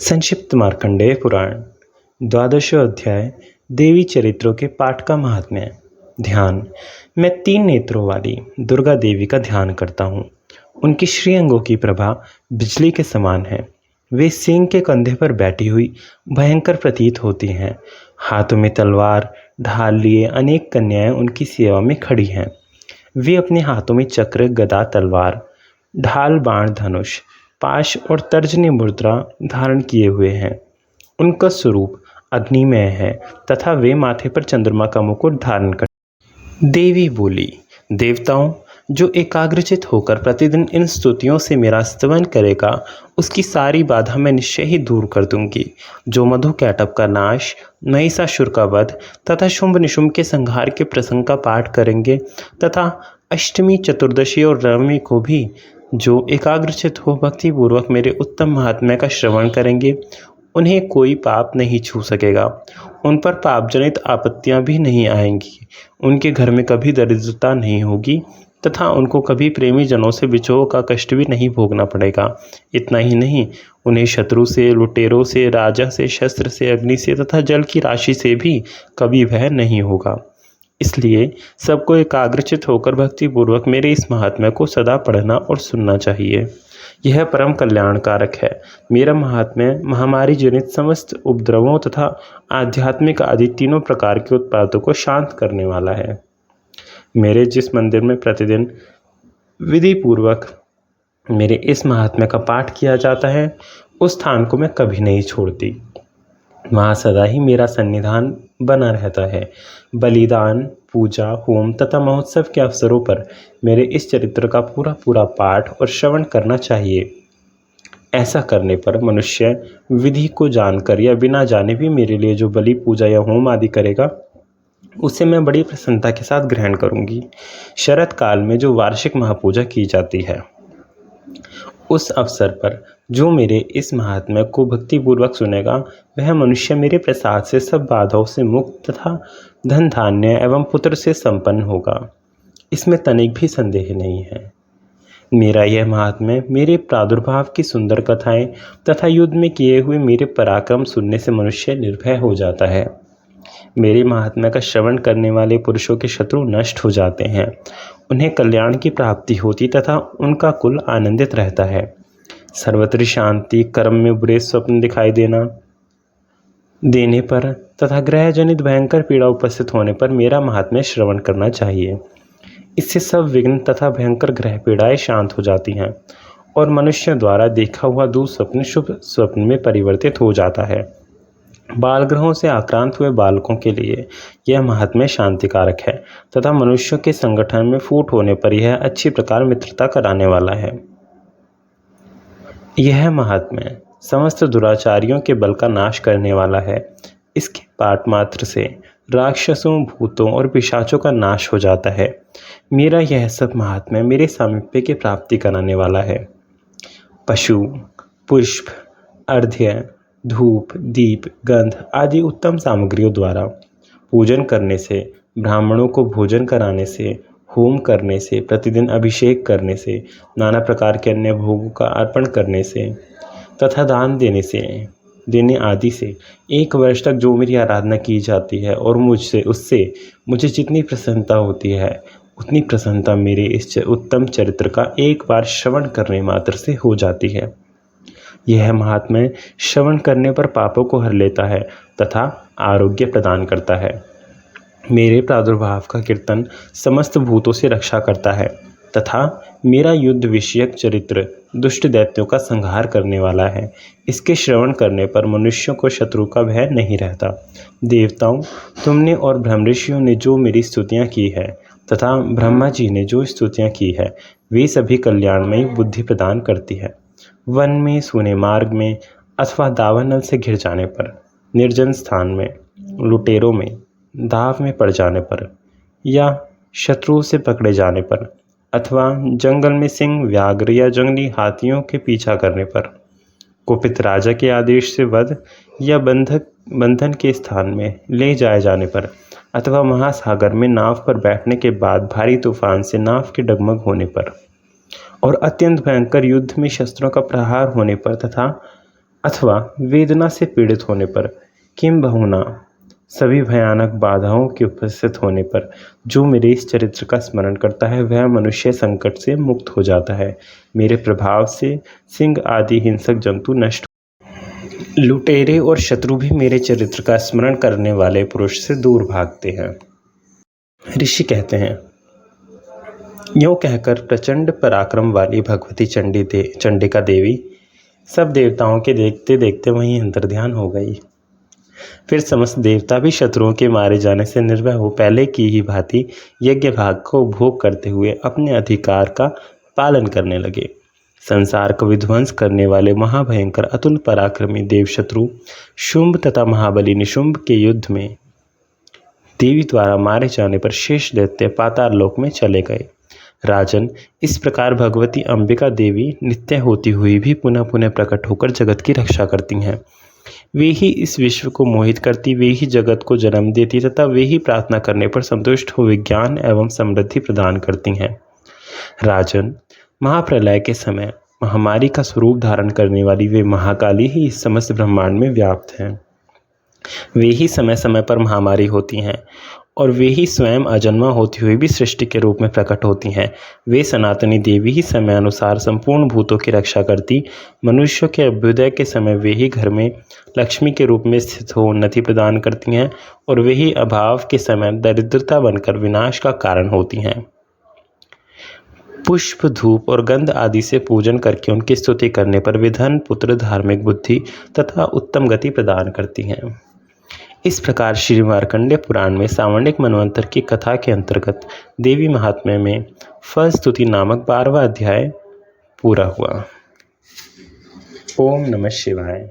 संक्षिप्त मार्कंडेय पुराण द्वादशो अध्याय देवी चरित्रों के पाठ का महात्म्य। ध्यान। मैं 3 नेत्रों वाली दुर्गा देवी का ध्यान करता हूँ। उनकी श्रीअंगों की प्रभा बिजली के समान है। वे सिंह के कंधे पर बैठी हुई भयंकर प्रतीत होती हैं। हाथों में तलवार ढाल लिए अनेक कन्याएं उनकी सेवा में खड़ी हैं। वे अपने हाथों में चक्र, गदा, तलवार, ढाल, बाण, धनुष, पाश और तर्जनी मुद्रा धारण किए हुए हैं। उनका स्वरूप अग्निमय है तथा वे माथे पर चंद्रमा का मुकुट धारण कर। देवी बोली, देवताओं, जो एकाग्रचित होकर प्रतिदिन इन स्तुतियों से मेरा स्तवन करेगा, उसकी सारी बाधा मैं निश्चय ही दूर कर दूंगी। जो मधु कैटभ का नाश, महिषासुर का वध तथा शुंभ निशुंभ के संहार के प्रसंग का पाठ करेंगे तथा अष्टमी, चतुर्दशी और नवमी को भी जो एकाग्रचित हो भक्तिपूर्वक मेरे उत्तम महात्म्य का श्रवण करेंगे, उन्हें कोई पाप नहीं छू सकेगा। उन पर पाप जनित आपत्तियां भी नहीं आएंगी। उनके घर में कभी दरिद्रता नहीं होगी तथा उनको कभी प्रेमी जनों से विछोह का कष्ट भी नहीं भोगना पड़ेगा। इतना ही नहीं, उन्हें शत्रु से, लुटेरों से, राजा से, शस्त्र से, अग्नि से तथा जल की राशि से भी कभी भय नहीं होगा। इसलिए सबको एकाग्रचित होकर भक्तिपूर्वक मेरे इस महात्म्य को सदा पढ़ना और सुनना चाहिए। यह परम कल्याणकारक है। मेरा महात्म्य महामारी जनित समस्त उपद्रवों तथा आध्यात्मिक आदि तीनों प्रकार के उत्पातों को शांत करने वाला है। मेरे जिस मंदिर में प्रतिदिन विधि पूर्वक मेरे इस महात्म्य का पाठ किया जाता है, उस स्थान को मैं कभी नहीं छोड़ती। वहाँ सदा ही मेरा सन्निधान बना रहता है। बलिदान, पूजा, होम तथा महोत्सव के अवसरों पर मेरे इस चरित्र का पूरा पूरा पाठ और श्रवण करना चाहिए। ऐसा करने पर मनुष्य विधि को जानकर या बिना जाने भी मेरे लिए जो बलि, पूजा या होम आदि करेगा, उसे मैं बड़ी प्रसन्नता के साथ ग्रहण करूंगी। शरत काल में जो वार्षिक महापूजा की जाती है, उस अवसर पर जो मेरे इस महात्म्य को भक्तिपूर्वक सुनेगा, वह मनुष्य मेरे प्रसाद से सब बाधाओं से मुक्त तथा धन, धान्य एवं पुत्र से संपन्न होगा। इसमें तनिक भी संदेह नहीं है। मेरा यह महात्म्य मेरे प्रादुर्भाव की सुंदर कथाएं तथा युद्ध में किए हुए मेरे पराक्रम सुनने से मनुष्य निर्भय हो जाता है। मेरे महात्म्य का श्रवण करने वाले पुरुषों के शत्रु नष्ट हो जाते हैं। उन्हें कल्याण की प्राप्ति होती तथा उनका कुल आनंदित रहता है। सर्वत्र शांति, कर्म में बुरे स्वप्न दिखाई देने पर तथा ग्रह जनित भयंकर पीड़ा उपस्थित होने पर मेरा महात्म्य श्रवण करना चाहिए। इससे सब विघ्न तथा भयंकर ग्रह पीड़ाएं शांत हो जाती हैं और मनुष्य द्वारा देखा हुआ दुःस्वप्न शुभ स्वप्न में परिवर्तित हो जाता है। बाल ग्रहों से आक्रांत हुए बालकों के लिए यह महात्म्य शांतिकारक है तथा मनुष्यों के संगठन में फूट होने पर यह अच्छी प्रकार मित्रता कराने वाला है। यह महात्म्य समस्त दुराचारियों के बल का नाश करने वाला है। इसके पाठ मात्र से राक्षसों, भूतों और पिशाचों का नाश हो जाता है। मेरा यह सब महात्म्य मेरे सामीप्य की प्राप्ति कराने वाला है। पशु, पुष्प, अर्घ्य, धूप, दीप, गंध आदि उत्तम सामग्रियों द्वारा पूजन करने से, ब्राह्मणों को भोजन कराने से, होम करने से, प्रतिदिन अभिषेक करने से, नाना प्रकार के अन्य भोगों का अर्पण करने से तथा दान देने आदि से 1 वर्ष तक जो मेरी आराधना की जाती है और मुझे जितनी प्रसन्नता होती है, उतनी प्रसन्नता मेरे इस उत्तम चरित्र का एक बार श्रवण करने मात्र से हो जाती है। यह महात्म्य श्रवण करने पर पापों को हर लेता है तथा आरोग्य प्रदान करता है। मेरे प्रादुर्भाव का कीर्तन समस्त भूतों से रक्षा करता है तथा मेरा युद्ध विषयक चरित्र दुष्ट दैत्यों का संहार करने वाला है। इसके श्रवण करने पर मनुष्यों को शत्रु का भय नहीं रहता। देवताओं, तुमने और ब्रह्मऋषियों ने जो मेरी स्तुतियाँ की है तथा ब्रह्मा जी ने जो स्तुतियाँ की है, वे सभी कल्याणमयी बुद्धि प्रदान करती है। वन में, सूने मार्ग में अथवा दावानल से घिर जाने पर, निर्जन स्थान में, लुटेरों में दाव में पड़ जाने पर या शत्रुओं से पकड़े जाने पर अथवा जंगल में सिंह, व्याघ्र या जंगली हाथियों के पीछा करने पर, कुपित राजा के आदेश से वध या बंधन के स्थान में ले जाए जाने पर अथवा महासागर में नाव पर बैठने के बाद भारी तूफान से नाव के डगमग होने पर और अत्यंत भयंकर युद्ध में शस्त्रों का प्रहार होने पर तथा अथवा वेदना से पीड़ित होने पर, किंबहुना सभी भयानक बाधाओं के उपस्थित होने पर जो मेरे इस चरित्र का स्मरण करता है वह मनुष्य संकट से मुक्त हो जाता है। मेरे प्रभाव से सिंह आदि हिंसक जंतु नष्ट, लुटेरे और शत्रु भी मेरे चरित्र का स्मरण करने वाले पुरुष से दूर भागते हैं। ऋषि कहते हैं, यूँ कहकर प्रचंड पराक्रम वाली भगवती चंडिका देवी सब देवताओं के देखते देखते वहीं अंतर्ध्यान हो गई। फिर समस्त देवता भी शत्रुओं के मारे जाने से निर्भय हो पहले की ही भांति यज्ञ भाग को उपभोग करते हुए अपने अधिकार का पालन करने लगे। संसार को विध्वंस करने वाले महाभयंकर अतुल पराक्रमी देव शत्रु शुंभ तथा महाबली निशुंभ के युद्ध में देवी द्वारा मारे जाने पर शेष दैत्य पाताल लोक में चले गए। राजन, इस प्रकार भगवती अंबिका देवी नित्य होती हुई भी पुनः पुनः प्रकट होकर जगत की रक्षा करती हैं। वे ही इस विश्व को मोहित करती, वे ही जगत को जन्म देती तथा वे ही प्रार्थना करने पर संतुष्ट हो विज्ञान एवं समृद्धि प्रदान करती हैं। राजन, महाप्रलय के समय महामारी का स्वरूप धारण करने वाली वे महाकाली ही इस समस्त ब्रह्मांड में व्याप्त हैं। वे ही समय समय पर महामारी होती हैं और वे ही स्वयं अजन्मा होती हुई भी सृष्टि के रूप में प्रकट होती हैं। वे सनातनी देवी ही समय अनुसार संपूर्ण भूतों की रक्षा करती, मनुष्यों के अभ्युदय के समय वे ही घर में लक्ष्मी के रूप में स्थित हो उन्नति प्रदान करती हैं और वे ही अभाव के समय दरिद्रता बनकर विनाश का कारण होती हैं। पुष्प, धूप और गंध आदि से पूजन करके उनकी स्तुति करने पर वे धन, पुत्र, धार्मिक बुद्धि तथा उत्तम गति प्रदान करती हैं। इस प्रकार श्री मार्कंडेय पुराण में सावर्णिक मनवंतर की कथा के अंतर्गत देवी महात्म्य में फल स्तुति नामक 12वां अध्याय पूरा हुआ। ओम नमः शिवाय।